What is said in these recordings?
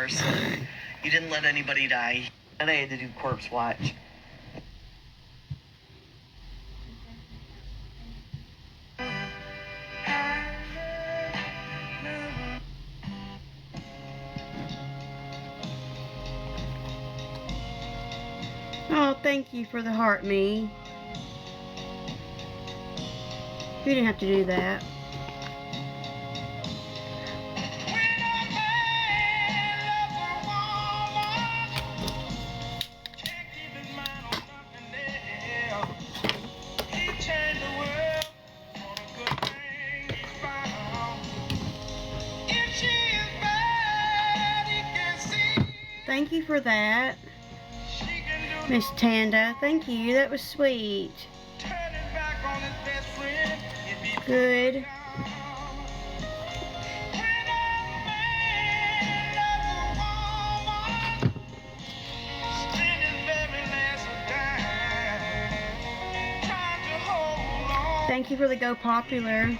So you didn't let anybody die. And I had to do corpse watch. Oh, thank you for the heart, me. You didn't have to do that. Thank you for that, Miss Tanda. Thank you. That was sweet. Good. Thank you for the Go Popular.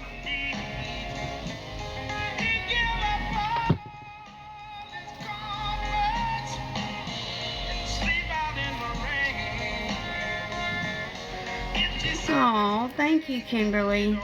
Oh, thank you, Kimberly.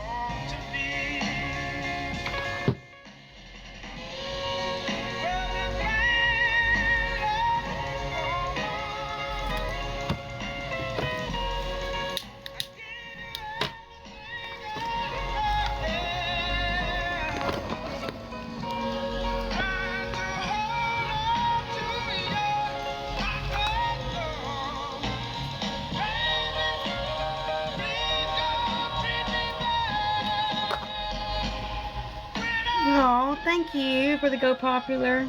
Oh, thank you for the Go Popular.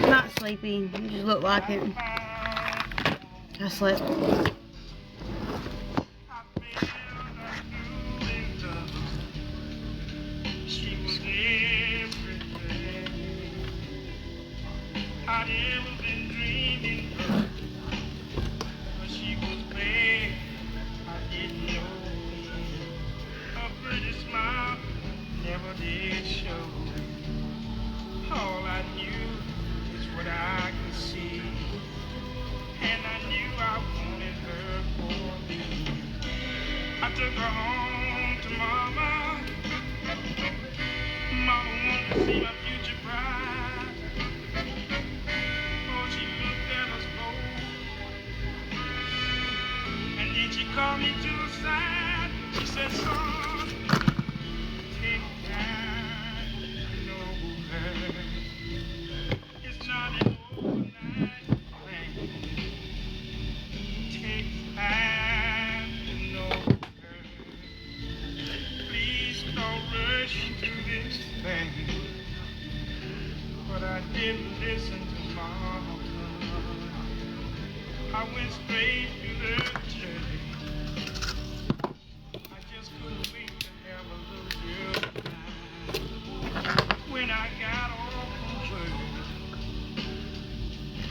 Not sleepy. You just look like it. I slept. I never been dreaming but she was bad. I didn't know her pretty smile never did show. All I knew is what I could see, and I knew I wanted her for me. I took her home to Mama. Mama wanted to see my future bride. She called me to the side. She said, son, take time to know her. It's not an overnight thing. Take time to know her. Please don't rush through this thing. But I didn't listen to Mama. I went straight to the church. When I got off from work,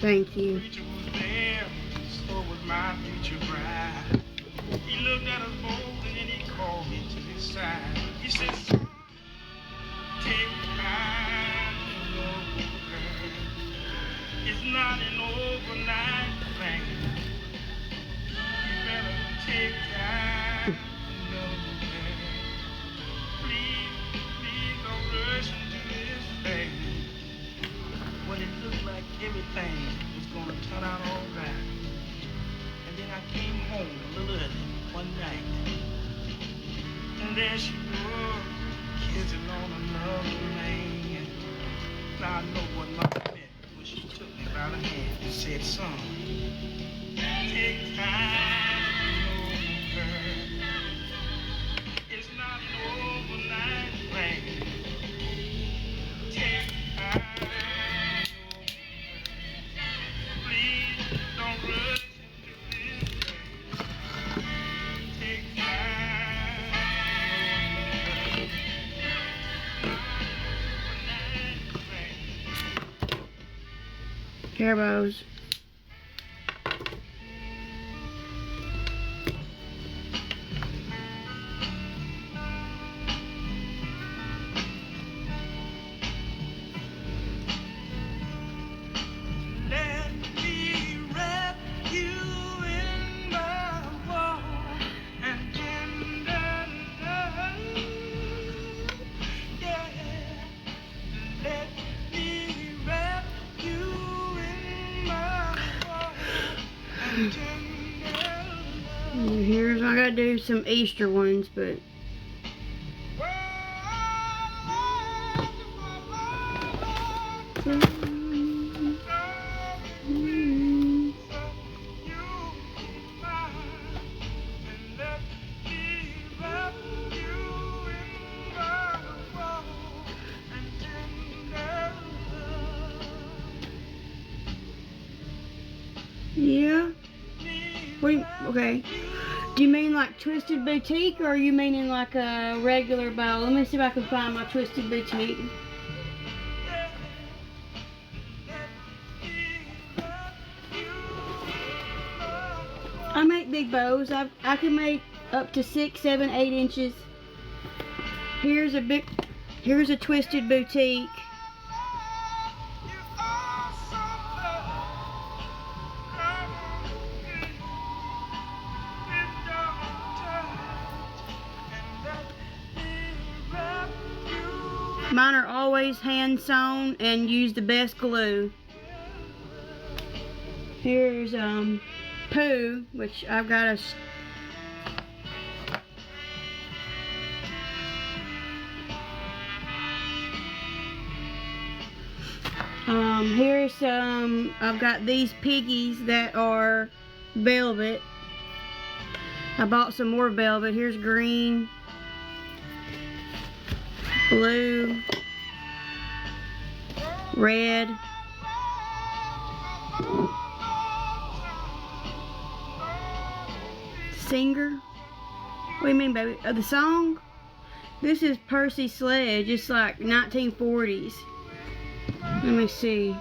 Thank you. preacher was there, so was my future bride. He looked at us both. side. He said, son, take time to know her. It's not an overnight thing. You better take time to know her. Please don't rush into this thing. Well, it looked like everything was gonna turn out all right. And then I came home a little early one night. And there she was, kissing on another man. Now I know what mama meant when she took me by the hand and said, son, take time to know her. It's not an overnight thing. Take time to know her. Please don't rush into this thing. Take time to know her. Not an overnight thing. Hair bows. Let me wrap you in my warm and tender love. Yeah. Let me wrap you in my warm and tender love. Here's, I gotta do some Easter ones, but yeah. Wait, okay. Do you mean like Twisted Boutique, or are you meaning like a regular bow? Let me see if I can find my Twisted Boutique. I make big bows. I can make up to 6, 7, 8 inches. Here's a Twisted Boutique. Mine are always hand sewn and use the best glue. Here's Pooh, which I've got a here's some, I've got these piggies that are velvet. I bought some more velvet. Here's green, blue, red, singer. What do you mean, baby? The song? This is Percy Sledge. It's like 1940s. Let me see.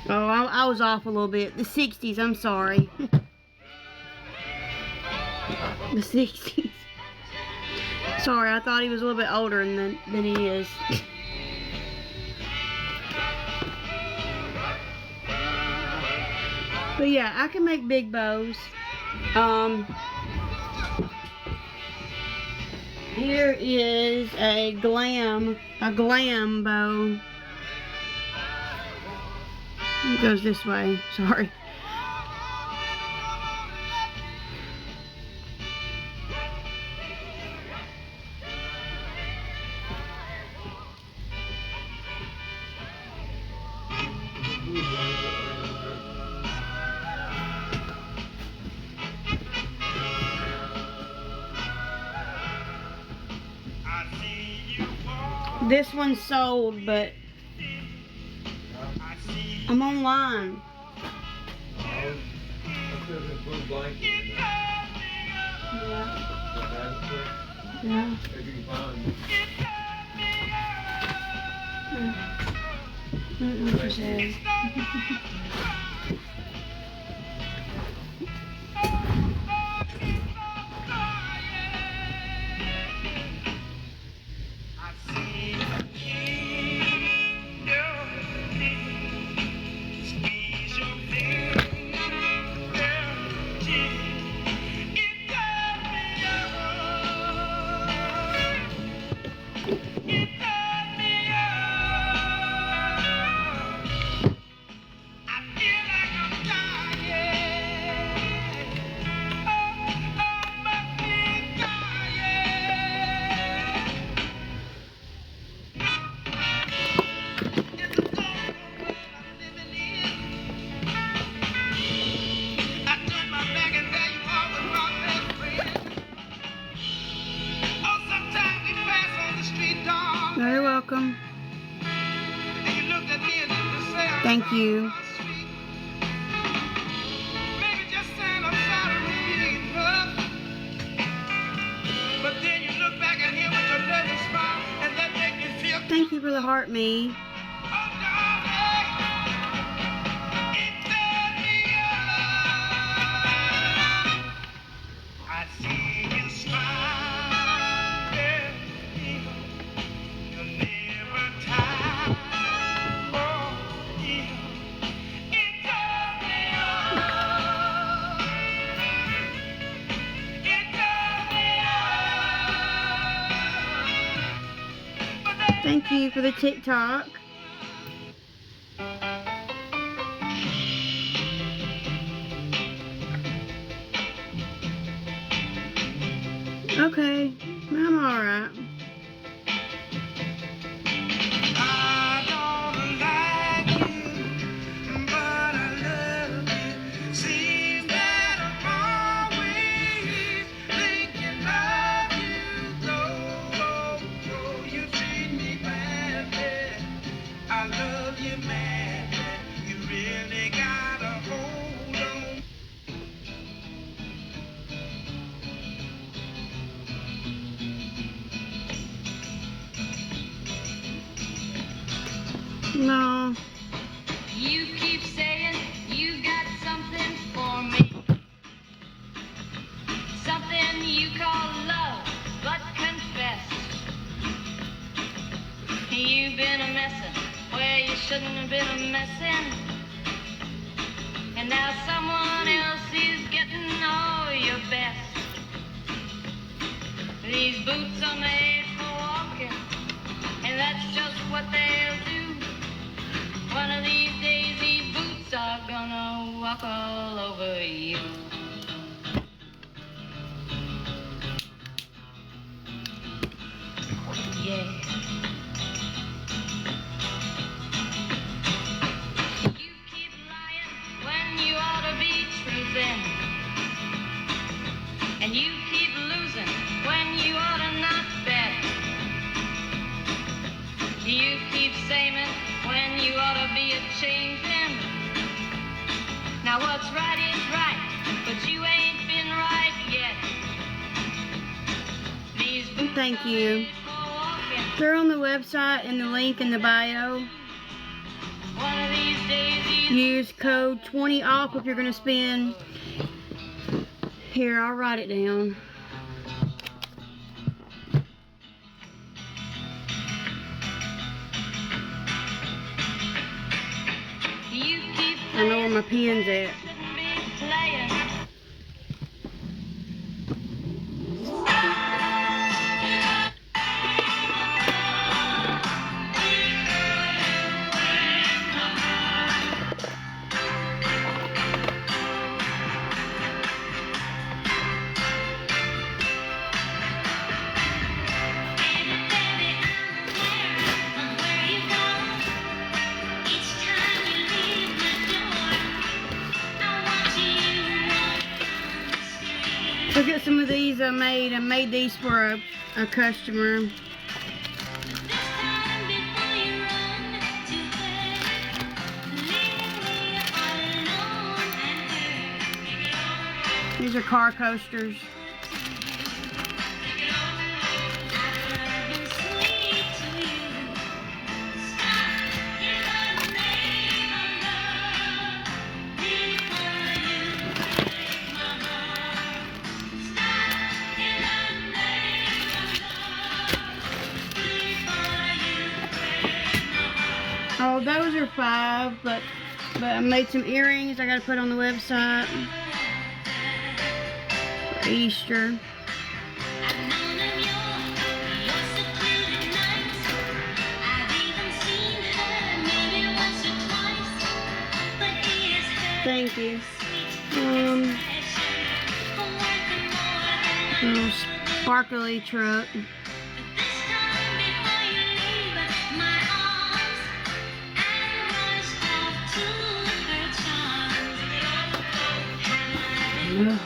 Oh, I was off a little bit. The 60s, I'm sorry. The 60s. Sorry, I thought he was a little bit older than he is. But yeah, I can make big bows. Here is a glam bow. It goes this way, sorry. This one's sold, but I'm online. Yeah. Thank you. Maybe just saying I'm sorry would be enough. But then you look back and hear with your loving smile, and that make me feel. Thank you for the heart, me. Oh, darling, it does me up. I see you smile, yeah, you're never tired. Oh, yeah, it does me up. It does me up. But then Thank you for the TikTok. Okay, I'm alright. I don't like you, but I love you. Seems that I'm always thinking of you. Though you treat me badly, I love you madly. You really got a hold on. No. You keep saying you got something for me. Something you call love, but confess. You've been a messin' where you shouldn't have been a messin'. And now someone else is getting all your best. These boots are made for walking, and that's just what they'll do. One of these days, these boots are gonna walk all over you. Yeah. You keep lying when you ought to be truthing. And you keep losing when you ought to not bet. You keep saying when you ought to be a changing. Now what's right is right, but you ain't been right yet. These boots Thank are you. made for walking. They're on the website and the link in the bio. One of these days these Use code 20 off if you're going to spend. Here, I'll write it down. you keep I know where my pen's at. shouldn't be playing. Look at some of these I made. I made these for a customer. These are car coasters. Oh, those are $5, but I made some earrings I gotta put on the website for Easter. Thank you. Little sparkly truck. Ugh.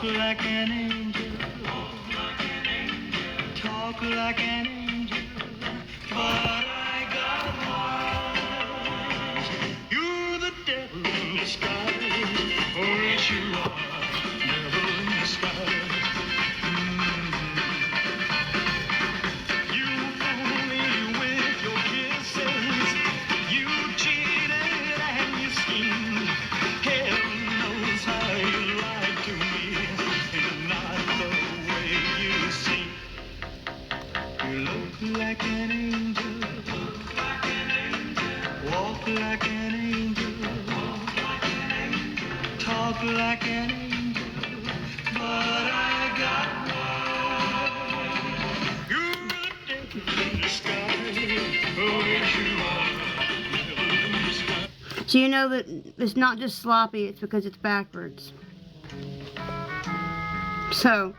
Walk like an angel, talk like an angel, but I got wise. You're the devil in disguise, oh yes you are, devil in disguise. You fool me with your kisses, you cheated and you schemed. Heaven knows how you lied to me, and not the way you seem. You look like an angel, walk like an angel, talk like an angel, but I got wise. You're the devil in disguise, oh yes you are, devil in disguise. So you know that it's not just sloppy, it's because it's backwards. So,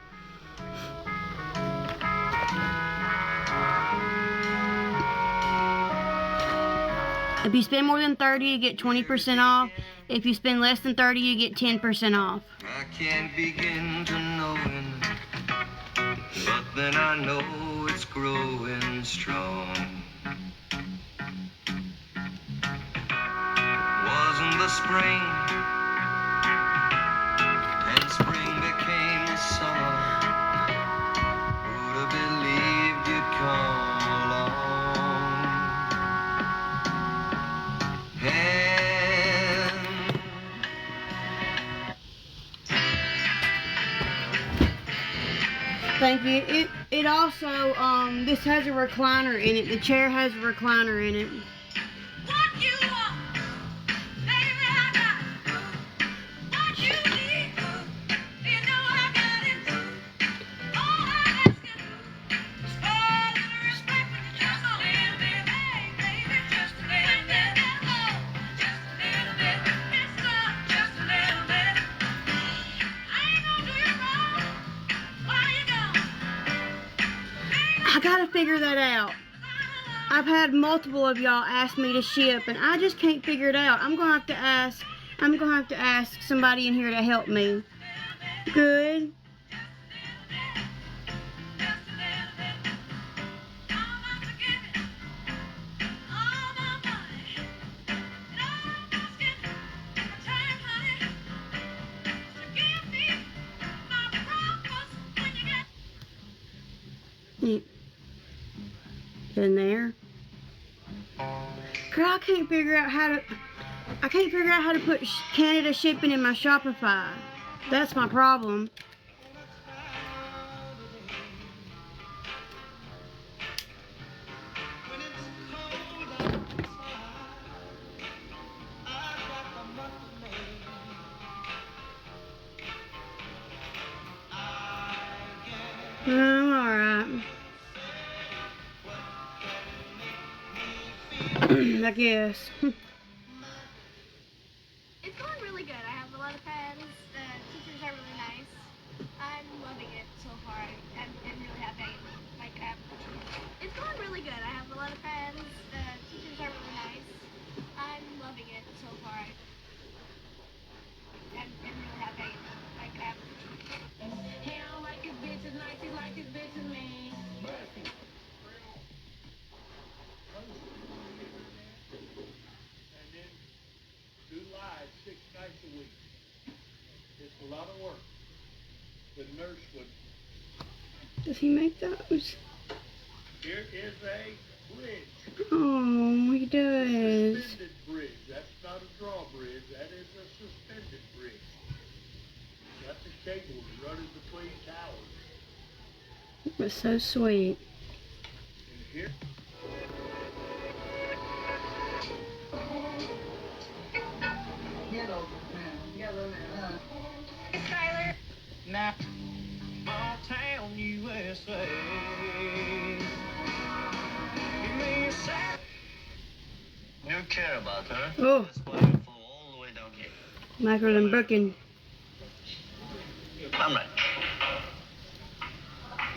if you spend more than 30, you get 20% off. If you spend less than 30, you get 10% off. I can't begin to know it, but then I know it's growing strong. Wasn't the spring, and spring became the summer. Who'd have believed you'd come along? And Thank you. It also, this has a recliner in it. The chair has a recliner in it. What you want, baby, I got it. What you need, you know I got it. All I ask you is for a little respect, just a little bit, hey, baby, just a little bit. Oh, just a little bit, mister, just a little bit. I ain't gonna do you wrong. Why you gone? I gotta figure that out. I've had multiple of y'all ask me to ship, and I just can't figure it out. I'm gonna have to ask somebody in here to help me. Good. In there. Girl, I can't figure out how to put Canada shipping in my Shopify. That's my problem. Alright. I guess. It's going really good. I have a lot of friends. The teachers are really nice. I'm loving it so far. I'm really happy. It's going really good. I have a lot of friends. The teachers are really nice. I'm loving it so far. I'm really happy. He don't like his bitches nice, he like his bitches mean. And then do live 6 nights a week. It's a lot of work. The nurse would. Does he make those? Here is a bridge. Oh, he does. Suspended bridge. That's not a drawbridge. That is a suspended bridge. Got the cables running between towers. That's so sweet. And here. Tyler. now, small town USA. Give me a sec. You care about her. Oh, That's why you follow all the way down here. Michael and Brookin. I'm right.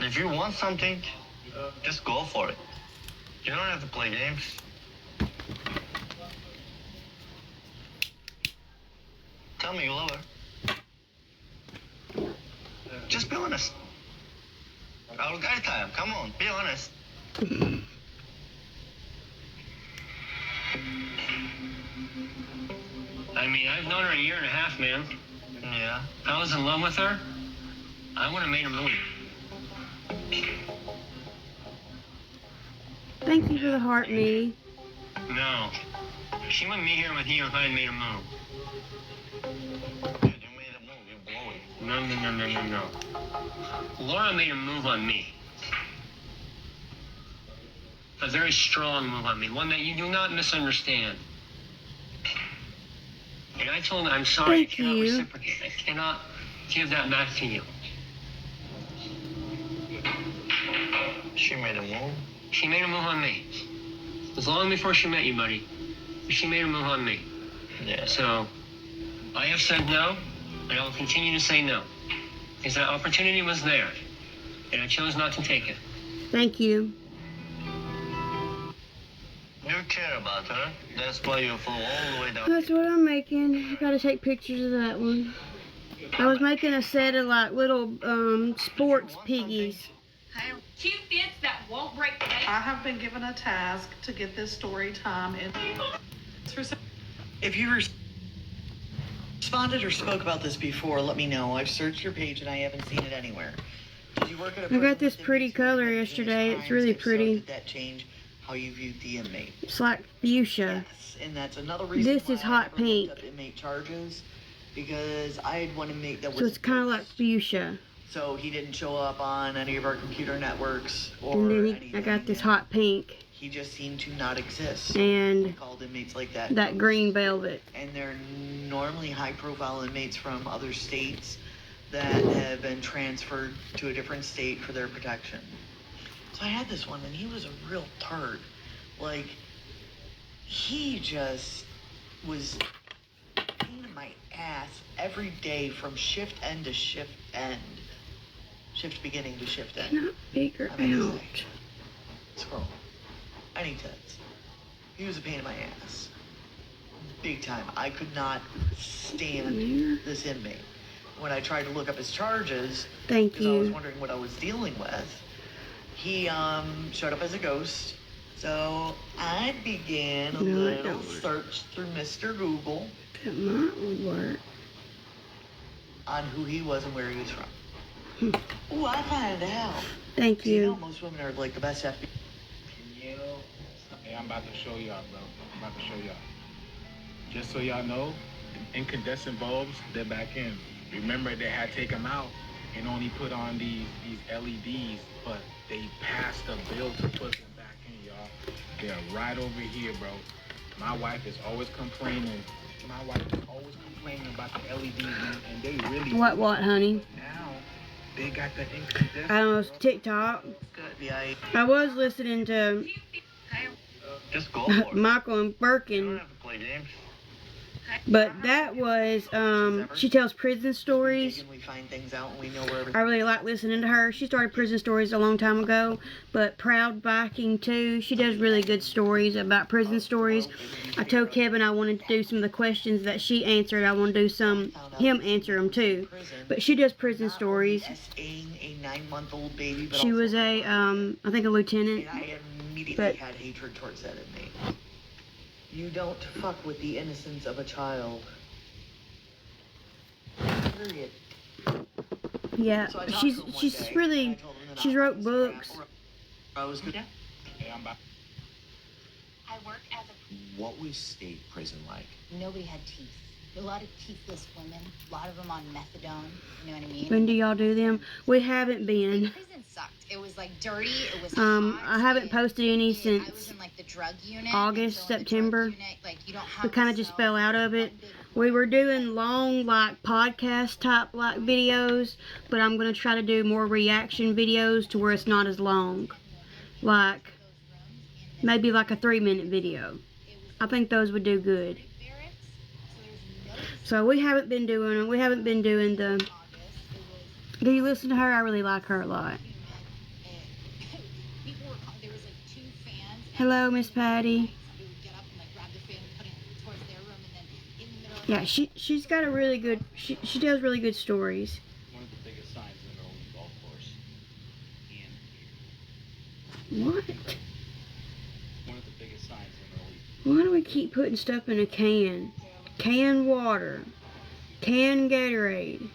If you want something, just go for it. You don't have to play games. Tell me you love her. Just be honest. Our guy time. Come on, be honest. I mean, I've known her a year and a half, man. Yeah. If I was in love with her, I would have made a move. Thank you for the heart, me. No. She wouldn't be here with you if I had made a move. You made a move. You blow it. No. Laura made a move on me. A very strong move on me. One that you do not misunderstand. And I told her, I'm sorry, Thank I cannot you. reciprocate. I cannot give that back to you. She made a move. She made a move on me. It was long before she met you, buddy. She made a move on me. Yeah. So, I have said no, and I will continue to say no. Because that opportunity was there, and I chose not to take it. Thank you. You care about her. That's why you flew all the way down. That's what I'm making. I gotta take pictures of that one. I was making a set of like little sports piggies. Cute bits that won't break the bank. I have been given a task to get this story time in. If you responded or spoke about this before, let me know. I've searched your page and I haven't seen it anywhere. Did you work at a I prison got this with pretty inmates who color committed yesterday. heinous It's really crimes? If so, pretty. did that change how you viewed the inmate? It's like fuchsia. Yes, and that's another reason This why is I hot never pink. looked up inmate charges, because I had one inmate that was So it's kind of like ghost. fuchsia. So he didn't show up on any of our computer networks or And then anything. I got this and hot pink He just seemed to not exist. We and called inmates like that. that green velvet. And they're normally high-profile inmates from other states that have been transferred to a different state for their protection. So I had this one, and he was a real turd. Like, he just was pain in my ass every day from shift end to shift end. Shift beginning to shift end. Not bigger I mean, out. Scroll. I need tits. He was a pain in my ass. Big time. I could not stand this inmate. When I tried to look up his charges, Thank because I was you. wondering what I was dealing with, he showed up as a ghost. So I began a No, it little don't work. search through Mr. Google That might work. on who he was and where he was from. Ooh, I found out. Thank You know, you. most women are like the best FBI. Hey, I'm about to show y'all, bro. I'm about to show y'all. Just so y'all know, the incandescent bulbs, they're back in. Remember, they had to take them out and only put on these LEDs, but they passed the bill to put them back in, y'all. They're right over here, bro. My wife is always complaining. About the LEDs, man, and they really. What, honey? But now, they got the incandescent. I don't know, it's TikTok. FBI. I was listening to Just go for it. Michael and You don't Birkin, have to play games. but that was, she tells prison stories. We find things out and we know where everything. I really like listening to her. She started prison stories a long time ago, but Proud Viking too. She does really good stories about prison stories. I told Kevin I wanted to do some of the questions that she answered. I want to do him answer them too. But she does prison stories. A 9-month-old baby, but She also was a, I think a lieutenant. and I immediately but- had hatred towards that inmate. You don't fuck with the innocence of a child. Period. Yeah, So I talked she's to him one she's day, and really, I told him that she's I wrote was books. I was good. Hey, I'm about. I work as a. What was state prison like? Nobody had teeth. A lot of teethless women. A lot of them on methadone. You know what I mean? When do y'all do them? We haven't been. Prison sucked. It was like dirty. It was I hot. haven't posted any I was since in like the drug unit. August, and so in the drug September. unit, like, you don't have We kind of the just cells. fell out of it. We were doing long, like, podcast type, like, videos, but I'm going to try to do more reaction videos to where it's not as long. Like, maybe like a 3-minute video. I think those would do good. So we haven't been doing them. We haven't been doing the... Do you listen to her? I really like her a lot. People were there was like 2 fans. Hello, Miss Patty. They would get up and like grab the fan and put it towards their room, and then in the middle of Yeah, she's got a really good... She does really good stories. One of the biggest signs in the What? One of the biggest signs in early. Why do we keep putting stuff in a can? Canned water. Canned Gatorade.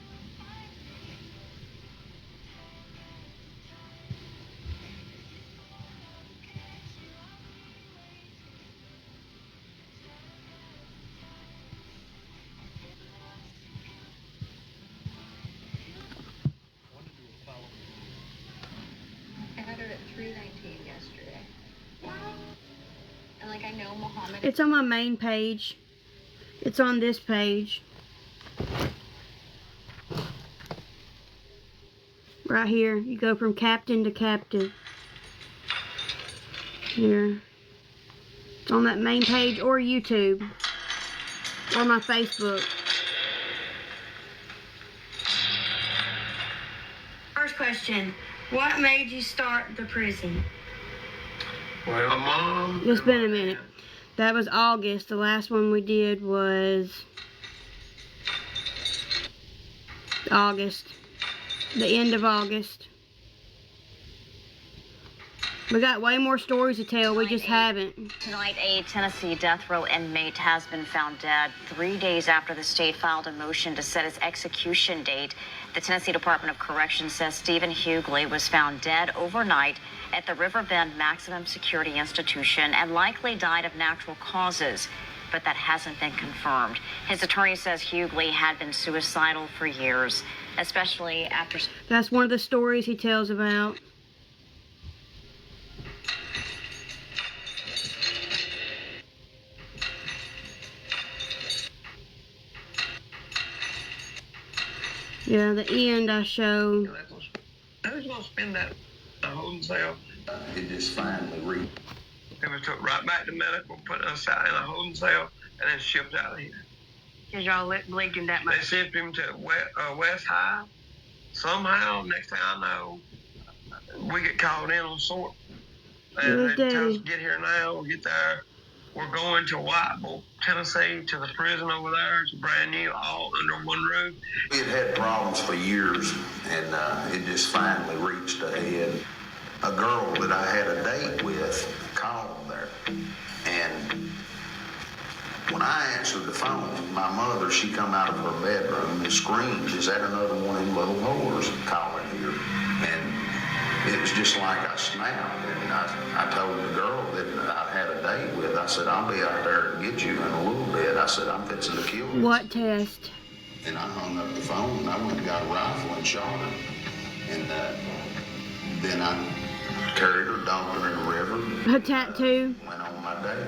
I had it at 3:19 yesterday. And like I know Muhammad. It's on my main page. It's on this page. Right here. You go from captain to captive. Here. It's on that main page or YouTube. Or my Facebook. First question. What made you start the prison? Well, Mom. It's been a minute. That was August. The last one we did was August. The end of August. We got way more stories to tell. We just haven't. Tonight, a Tennessee death row inmate has been found dead 3 days after the state filed a motion to set its execution date. The Tennessee Department of Corrections says Stephen Hughley was found dead overnight at the Riverbend Maximum Security Institution and likely died of natural causes, but that hasn't been confirmed. His attorney says Hughley had been suicidal for years, especially after... That's one of the stories he tells about. Yeah, the end I show. Who's gonna spend that holding cell? It just finally reached. It was took right back to medical, put us out in a holding cell, and then shipped out of here. Cause y'all believed him that much. They shipped him to West High. Somehow, next thing I know, we get called in on sort. And they tell us to get here now, get there. We're going to Whiteville, Tennessee, to the prison over there. It's brand new, all under one roof. We had problems for years, and it just finally reached a head. A girl that I had a date with called there, and when I answered the phone, my mother, she come out of her bedroom and screamed, "Is that another one of them little whores calling here?" And it was just like I snapped, and I told the girl that I had a date with, I said, "I'll be out there to get you in a little bit." I said, "I'm fixing to kill you." What test? And I hung up the phone, and I went and got a rifle and shot her. And then I carried her, dumped her in the river. A tattoo? Went on my day.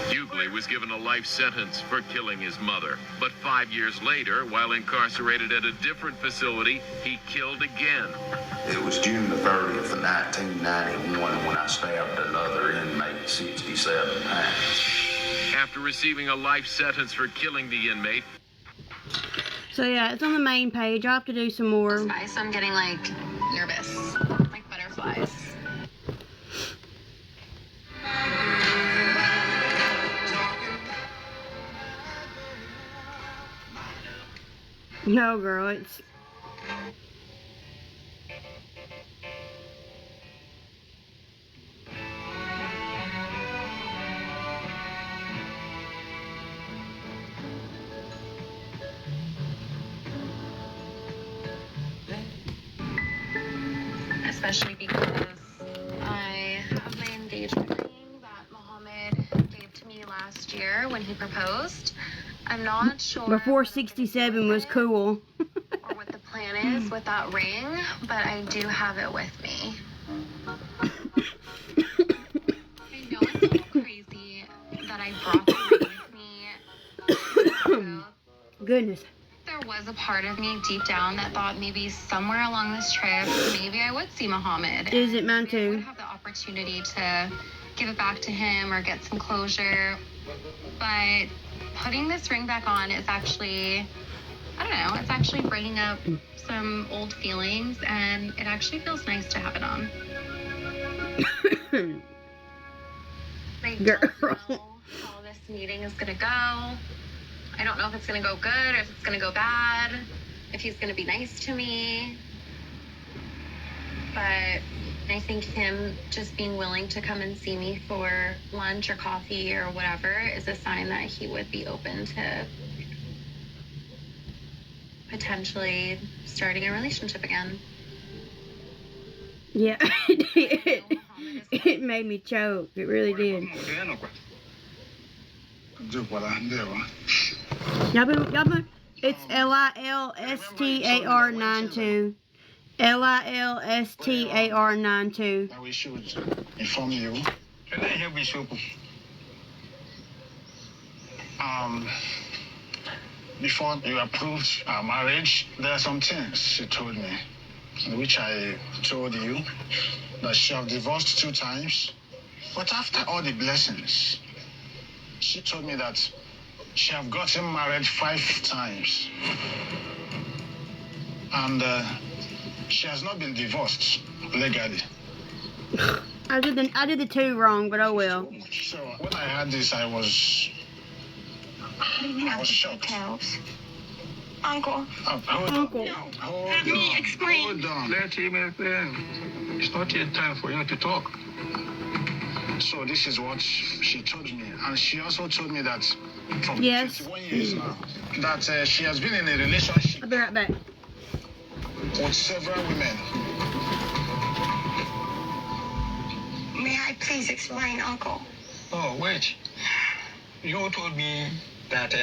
Hughley was given a life sentence for killing his mother. But 5 years later, while incarcerated at a different facility, he killed again. It was June the 30th of 1991 when I stabbed another inmate 67 times. After receiving a life sentence for killing the inmate. So yeah, it's on the main page. I'll have to do some more. So I'm getting like nervous, like butterflies. No, girl, it's... Especially because I have my engagement ring that Muhammad gave to me last year when he proposed. I'm not sure Before 67 was cool. or what the plan is with that ring, but I do have it with me. I know it's a little crazy that I brought the ring with me. Goodness. There was a part of me deep down that thought maybe somewhere along this trip, maybe I would see Muhammad. Is it mine Maybe I too? would have the opportunity to give it back to him or get some closure. But putting this ring back on is actually, I don't know, it's actually bringing up some old feelings, and it actually feels nice to have it on. I don't know how this meeting is gonna go. I don't know if it's gonna go good or if it's gonna go bad, if he's gonna be nice to me. But I think him just being willing to come and see me for lunch or coffee or whatever is a sign that he would be open to potentially starting a relationship again. Yeah, it made me choke. It really did. Y'all been, it's LILSTAR92. LILSTAR92. We should inform you. Before you approved our marriage, there are some things she told me, which I told you, that she have divorced 2 times. But after all the blessings, she told me that she have gotten married 5 times. And she has not been divorced legally. I did the 2 wrong, but oh well. So when I heard this, I was shocked. Uncle. Uncle. Let me explain. Hold on. Let him explain. It's not yet time for you to talk. So this is what she told me. And she also told me that from 21 years now, that she has been in a relationship. I'll be right back. With several women. May I please explain, Uncle? Oh, wait. You told me that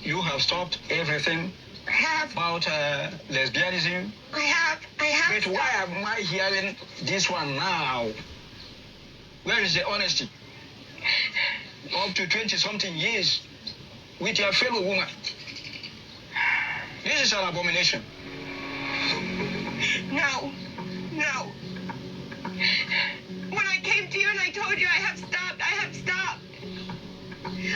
you have stopped everything about lesbianism. I have. But why am I hearing this one now? Where is the honesty? Up to 20-something years with your fellow woman. This is an abomination. No. When I came to you and I told you I have stopped.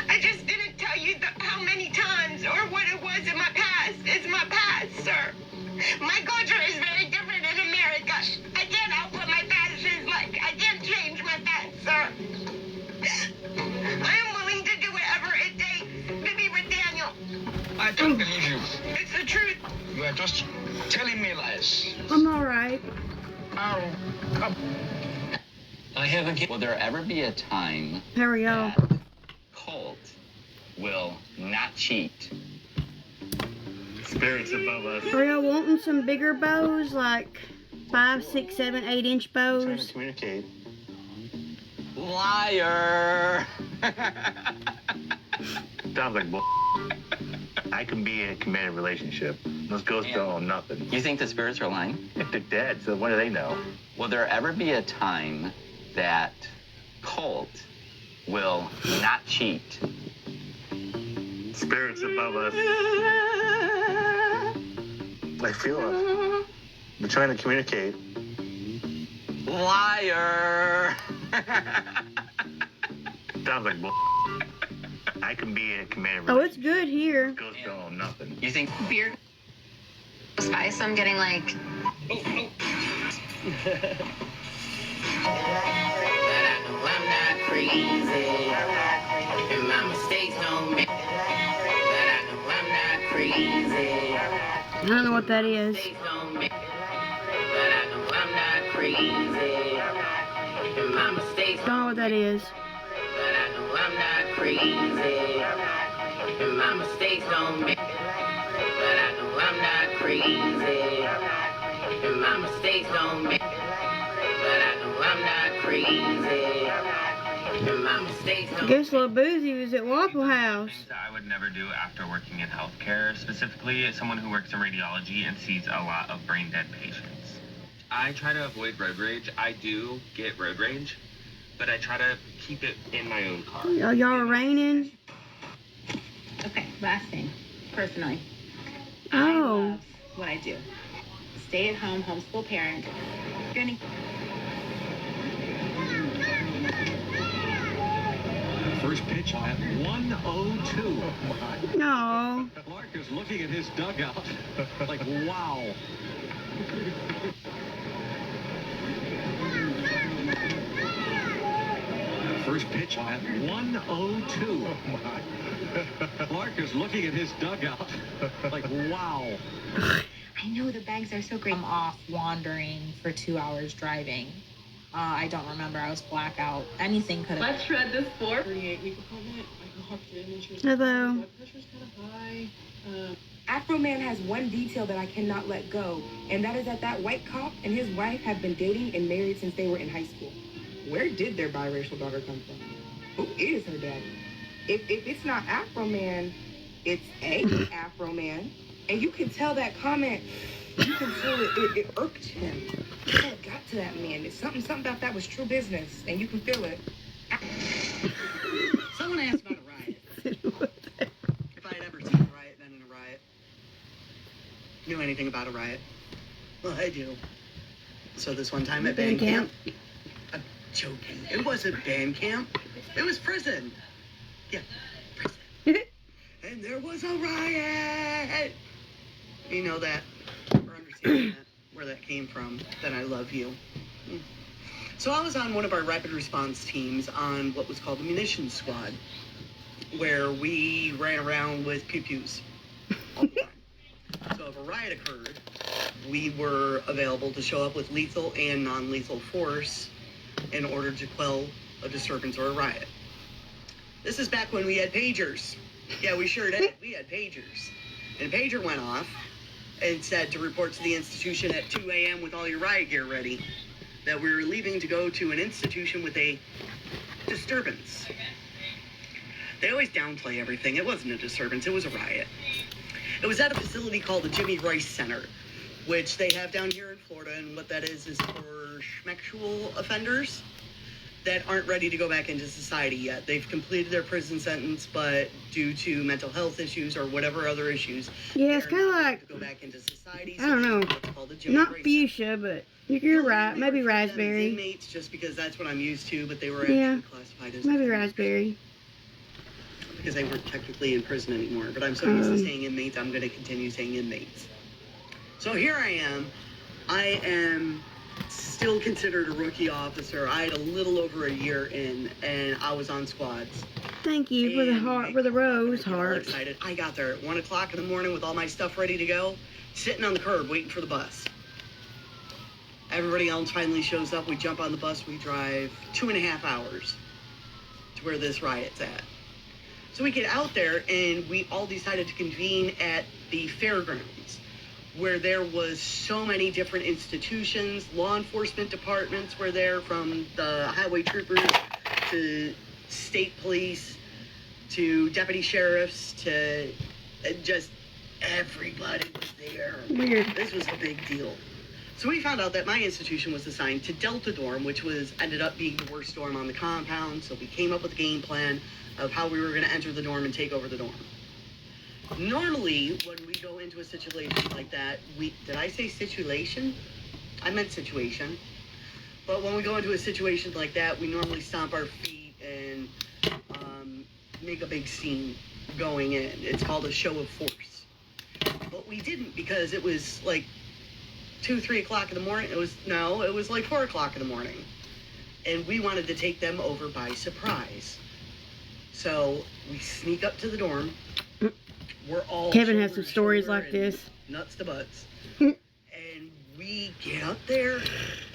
I just didn't tell you how many times or what it was in my past. It's my past, sir. My culture is very different in America. I can't help what my past is like. I can't change my past, sir. I am willing to do whatever it takes to be with Daniel. I don't believe you. It's the truth. You are just telling me lies. I'm alright. I haven't. Will there ever be a time There we go. that Colt will not cheat? Spirits above us. Are y'all wanting some bigger bows, like 5, 6, 7, 8 inch Trying to bows? communicate. Liar! Sounds like bull. I can be in a committed relationship. Those ghosts don't know nothing. You think the spirits are lying? If they're dead, so what do they know? Will there ever be a time that Colt will not cheat? Spirits above us. I feel it. We're trying to communicate. Liar! Sounds like bull. I can be in a committed Oh, relationship. it's good here. Ghosts don't know nothing. You think beer goes by, so I'm getting like... But I know I'm not crazy. And my mistakes don't make. But I know I'm not crazy. I don't know what that is. Mistakes don't make. But I know I'm not crazy. And my mistakes Don't know what that is. But I know I'm not crazy. And my mistakes don't make. But I know I'm not crazy. And my mistakes don't make. But I know I'm not crazy. And my mistakes don't Guess Lil Boozy was at Waffle House. Things that I would never do after working in healthcare, specifically as someone who works in radiology and sees a lot of brain dead patients. I try to avoid road rage. I do get road rage, but I try to keep it in my own car. Y'all are raining? Okay, last thing. Personally, I Oh. love what I do. Stay at home, homeschool parent. Gonna First pitch at 1:02. No. Clark is looking at his dugout like, wow. First pitch at 1:02. Clark is looking at his dugout like, wow. I know the bags are so great. I'm off wandering for 2 hours driving. I don't remember. I was blackout. Anything could have. Let's shred this 38-week appointment. I walked in and she was Hello. blood pressure's kind of high. Afro Man has one detail that I cannot let go, and that is that white cop and his wife have been dating and married since they were in high school. Where did their biracial daughter come from? Who is her daddy? If it's not Afro Man, it's a Afro Man. And you can tell that comment, you can feel it irked him. It got to that man. It's something about that was true business, and you can feel it. Someone asked about a riot. If I had ever seen a riot, been in a riot. Knew anything about a riot. Well, I do. So this one time at band camp. I'm joking. It wasn't band camp. It was prison. Yeah, prison. And there was a riot. You know that, or understand that, where that came from, then I love you. So I was on one of our rapid response teams on what was called the munitions squad, where we ran around with pew-pews all the time. So if a riot occurred, we were available to show up with lethal and non-lethal force in order to quell a disturbance or a riot. This is back when we had pagers. Yeah, we sure did. We had pagers. And a pager went off and said to report to the institution at 2 a.m. with all your riot gear ready, that we were leaving to go to an institution with a disturbance. They always downplay everything. It wasn't a disturbance, it was a riot. It was at a facility called the Jimmy Rice Center, which they have down here in Florida, and what that is for schmexual offenders that aren't ready to go back into society yet. They've completed their prison sentence, but due to mental health issues or whatever other issues, Yeah, it's kind of like, go back into society. I don't know, not fuchsia, but you're right, maybe raspberry. Inmates, just because that's what I'm used to, but they were Yeah, actually classified as maybe raspberry. because they weren't technically in prison anymore. But I'm so used to saying inmates, I'm going to continue saying inmates. So here I am. I am still considered a rookie officer. I had a little over a year in, and I was on squads. Thank you for the heart, for the rose heart. Excited. I got there at 1 o'clock in the morning with all my stuff ready to go, sitting on the curb waiting for the bus. Everybody else finally shows up. We jump on the bus. We drive 2.5 hours to where this riot's at. So we get out there, and we all decided to convene at the fairgrounds, where there was so many different institutions. Law enforcement departments were there, from the highway troopers to state police to deputy sheriffs to just everybody was there. Weird. This was a big deal. So we found out that my institution was assigned to Delta Dorm, which ended up being the worst dorm on the compound. So we came up with a game plan of how we were going to enter the dorm and take over the dorm. Normally, when we go into a situation like that, did I say situation? I meant situation. But when we go into a situation like that, we normally stomp our feet and make a big scene going in. It's called a show of force. But we didn't, because it was like 2, 3 o'clock in the morning. It was like 4 o'clock in the morning. And we wanted to take them over by surprise. So we sneak up to the dorm. We're all Kevin has some stories like this. Nuts to butts. And we get up there,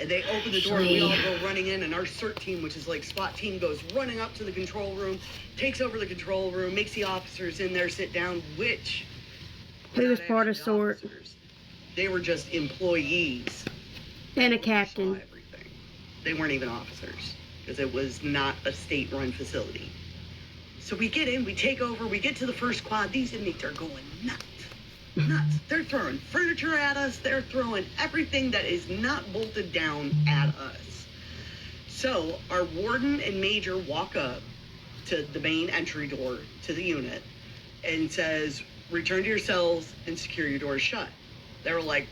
and they open the door, and we all go running in, and our CERT team, which is like SWAT team, goes running up to the control room, takes over the control room, makes the officers in there sit down, which... He was part of SORT. They were just employees. And a captain. They weren't even officers, because it was not a state-run facility. So we get in, we take over, we get to the first quad. These inmates are going nuts. Nuts. They're throwing furniture at us. They're throwing everything that is not bolted down at us. So our warden and major walk up to the main entry door to the unit and says, return to your cells and secure your doors shut. They were like,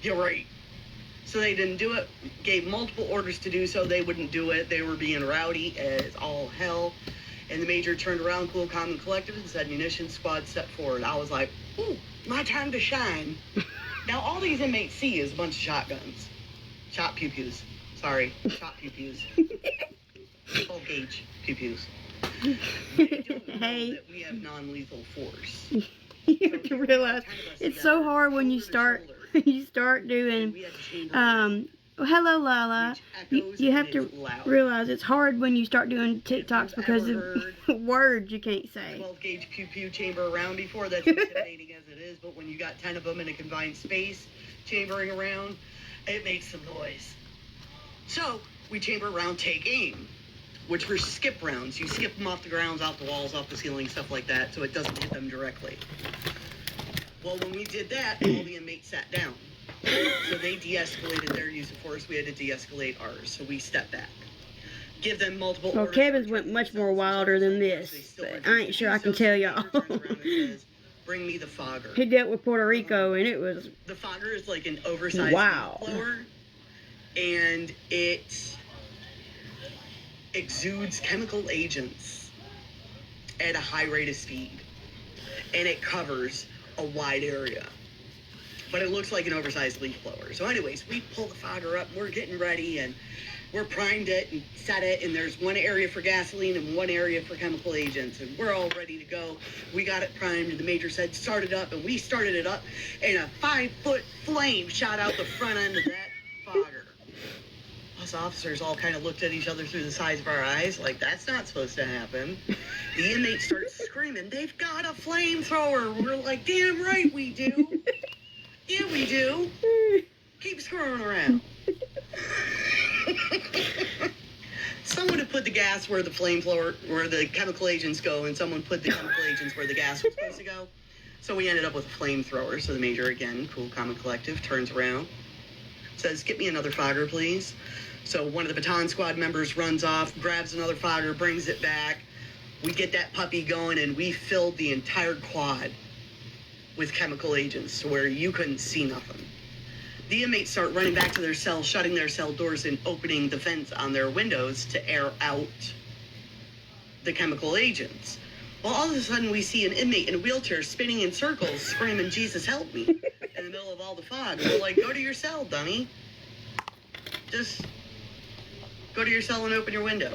you're right. So they didn't do it. Gave multiple orders to do so. They wouldn't do it. They were being rowdy as all hell. And the major turned around, cool, calm, and collected, and said, munitions squad, step forward. I was like, ooh, my time to shine. Now, all these inmates see is a bunch of shotguns. Shot pew-pews. Sorry, shot pew-pews. Full gauge pew-pews. They don't know that we have non-lethal force. You have to realize it's so hard when you start doing well, hello Lala. You have to realize it's hard when you start doing TikToks because of words you can't say. 12 gauge pew pew chamber around before, that's intimidating as it is, but when you got 10 of them in a confined space chambering around, it makes some noise. So we chamber around, take aim, which were skip rounds. You skip them off the grounds, off the walls, off the ceiling, stuff like that, so it doesn't hit them directly. Well, when we did that, all the inmates sat down. So they de-escalated their use of force. We had to de-escalate ours. So we stepped back. Give them multiple Well, orders. Kevin's went much more wilder than this, but I ain't sure I can tell y'all. Bring me the fogger. He dealt with Puerto Rico, and it was... The fogger is like an oversized blower, and it exudes chemical agents at a high rate of speed, and it covers a wide area. But it looks like an oversized leaf blower. So anyways, we pull the fogger up, and we're getting ready, and we're primed it and set it, and there's one area for gasoline and one area for chemical agents, and we're all ready to go. We got it primed, and the major said, start it up, and we started it up, and a 5-foot flame shot out the front end of that fogger. Us officers all kind of looked at each other through the sides of our eyes, like, that's not supposed to happen. The inmates start screaming, they've got a flamethrower. We're like, damn right we do. Yeah, we do. Keep screwing around. Someone had put the gas where the flamethrower, where the chemical agents go, and someone put the chemical agents where the gas was supposed to go. So we ended up with a flamethrower. So the major, again, cool, calm, and collective, turns around, says, get me another fogger, please. So one of the baton squad members runs off, grabs another fogger, brings it back. We get that puppy going, and we filled the entire quad with chemical agents to where you couldn't see nothing. The inmates start running back to their cells, shutting their cell doors and opening the vents on their windows to air out the chemical agents. Well, all of a sudden we see an inmate in a wheelchair spinning in circles, screaming, Jesus, help me, in the middle of all the fog. We're like, go to your cell, dummy. Just go to your cell and open your window.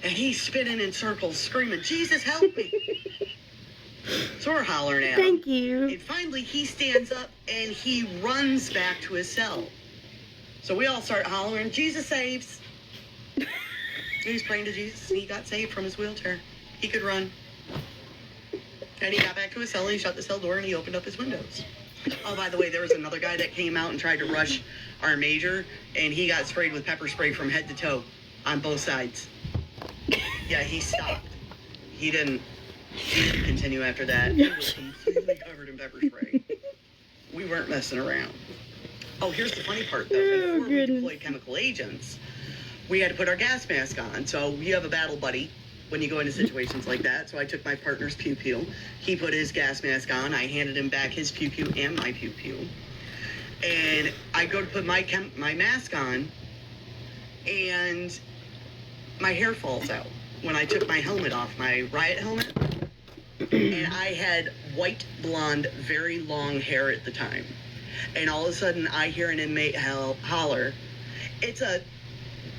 And he's spinning in circles, screaming, Jesus, help me. So we're hollering at him. Thank you. And finally, he stands up and he runs back to his cell. So we all start hollering, Jesus saves. He was praying to Jesus and he got saved from his wheelchair. He could run. And he got back to his cell, he shut the cell door, and he opened up his windows. Oh, by the way, there was another guy that came out and tried to rush our major, and he got sprayed with pepper spray from head to toe on both sides. Yeah, he stopped. He didn't continue after that. He was completely covered in pepper spray. We weren't messing around. Oh, here's the funny part, though. Before we deployed chemical agents, we had to put our gas mask on. So you have a battle buddy when you go into situations like that. So I took my partner's pew-pew. He put his gas mask on. I handed him back his pew-pew and my pew-pew. And I go to put my mask on, and my hair falls out when I took my helmet off, my riot helmet. And I had white, blonde, very long hair at the time. And all of a sudden, I hear an inmate holler, it's a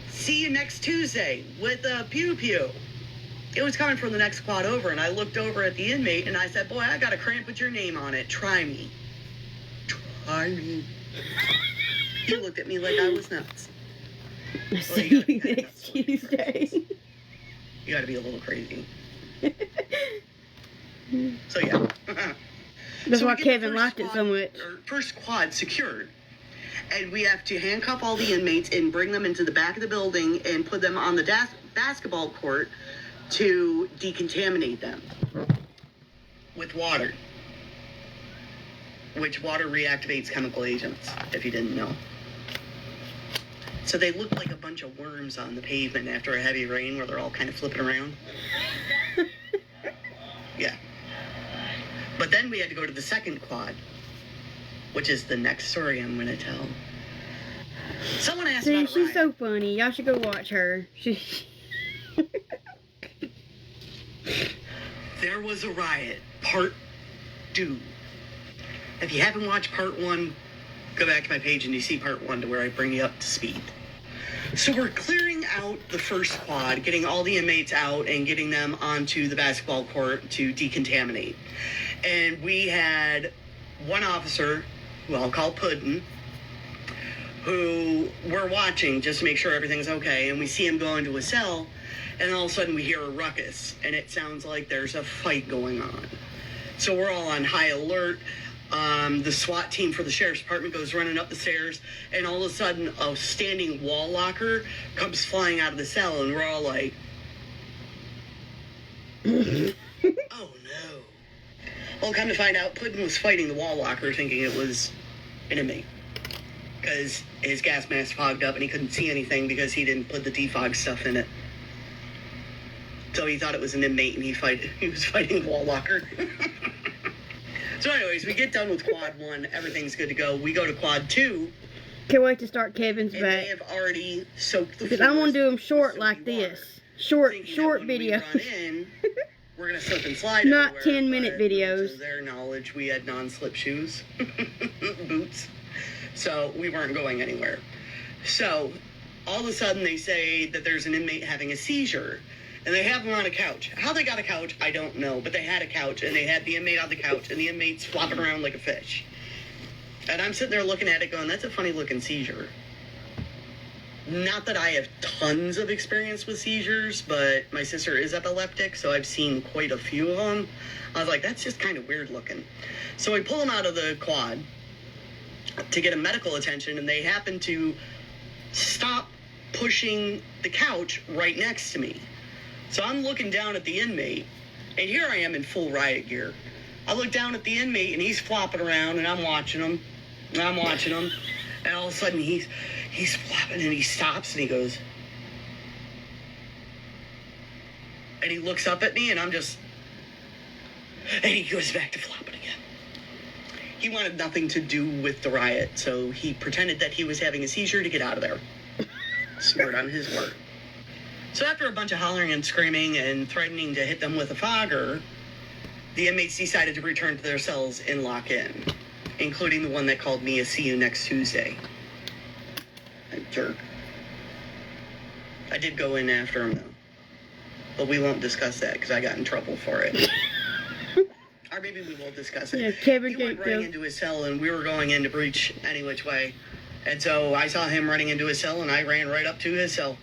see you next Tuesday with a pew-pew. It was coming from the next quad over, and I looked over at the inmate, and I said, boy, I got a cramp with your name on it. Try me. Try me. He looked at me like I was nuts. See you next Tuesday. You gotta be a little crazy. So, yeah. That's why Kevin liked it so much. First quad secured. And we have to handcuff all the inmates and bring them into the back of the building and put them on the basketball court to decontaminate them with water. Which water reactivates chemical agents, if you didn't know. So they look like a bunch of worms on the pavement after a heavy rain where they're all kind of flipping around. Yeah. But then we had to go to the second quad, which is the next story I'm going to tell. Someone asked about she's so funny. Y'all should go watch her. There was a riot, part 2. If you haven't watched part 1, go back to my page and you see part 1 to where I bring you up to speed. So we're clearing out the first quad, getting all the inmates out and getting them onto the basketball court to decontaminate. And we had one officer, who I'll call Puddin', who we're watching just to make sure everything's okay. And we see him go into a cell, and all of a sudden we hear a ruckus, and it sounds like there's a fight going on. So we're all on high alert. The SWAT team for the sheriff's department goes running up the stairs, and all of a sudden a standing wall locker comes flying out of the cell, and we're all like, oh no. Well, come to find out, Puddin' was fighting the wall locker thinking it was an inmate, because his gas mask fogged up and he couldn't see anything because he didn't put the defog stuff in it. So he thought it was an inmate, and he was fighting the wall locker. So anyways, we get done with quad 1. Everything's good to go. We go to quad 2. Can't wait to start Kevin's and back. They have already soaked the Because I want to do them short like water, this. Short videos. We're going to slip and slide Not everywhere, 10-minute but videos. To their knowledge, we had non-slip shoes. Boots. So we weren't going anywhere. So all of a sudden they say that there's an inmate having a seizure. And they have him on a couch. How they got a couch, I don't know. But they had a couch, and they had the inmate on the couch, and the inmate's flopping around like a fish. And I'm sitting there looking at it going, that's a funny-looking seizure. Not that I have tons of experience with seizures, but my sister is epileptic, so I've seen quite a few of them. I was like, that's just kind of weird looking. So I pull him out of the quad to get him medical attention, and they happen to stop pushing the couch right next to me. So I'm looking down at the inmate, and here I am in full riot gear. I look down at the inmate, and he's flopping around, and I'm watching him, and all of a sudden he's flopping, and he stops, and he goes, and he looks up at me, and and he goes back to flopping again. He wanted nothing to do with the riot, so he pretended that he was having a seizure to get out of there. Smart on his part. So after a bunch of hollering and screaming and threatening to hit them with a fogger, the inmates decided to return to their cells and lock in, including the one that called me a see you next Tuesday. A jerk. I did go in after him, though. But we won't discuss that because I got in trouble for it. Or maybe we will discuss it. Yeah, Kevin he went running into his cell, and we were going in to breach any which way. And so I saw him running into his cell, and I ran right up to his cell.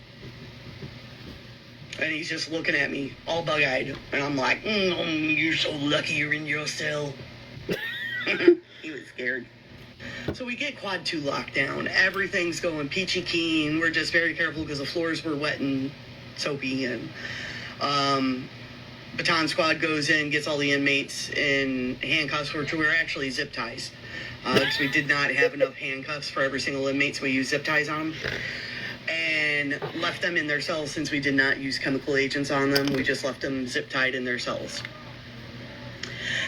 And he's just looking at me, all bug-eyed. And I'm like, you're so lucky you're in your cell. He was scared. So we get quad 2 locked down. Everything's going peachy keen. We're just very careful because the floors were wet and soapy. And baton squad goes in, gets all the inmates in handcuffs, which were actually zip ties. Because we did not have enough handcuffs for every single inmate, so we used zip ties on them. And left them in their cells since we did not use chemical agents on them. We just left them zip-tied in their cells.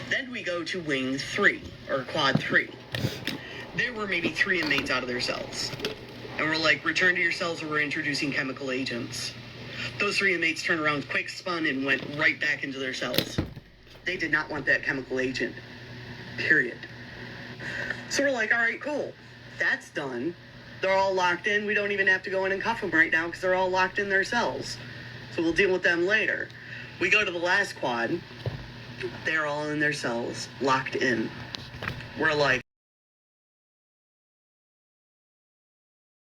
Then we go to wing 3, or quad 3. There were maybe 3 inmates out of their cells. And we're like, return to your cells or we're introducing chemical agents. Those 3 inmates turned around, quick spun, and went right back into their cells. They did not want that chemical agent. Period. So we're like, all right, cool. That's done. They're all locked in. We don't even have to go in and cuff them right now because they're all locked in their cells. So we'll deal with them later. We go to the last quad. They're all in their cells, locked in. We're like,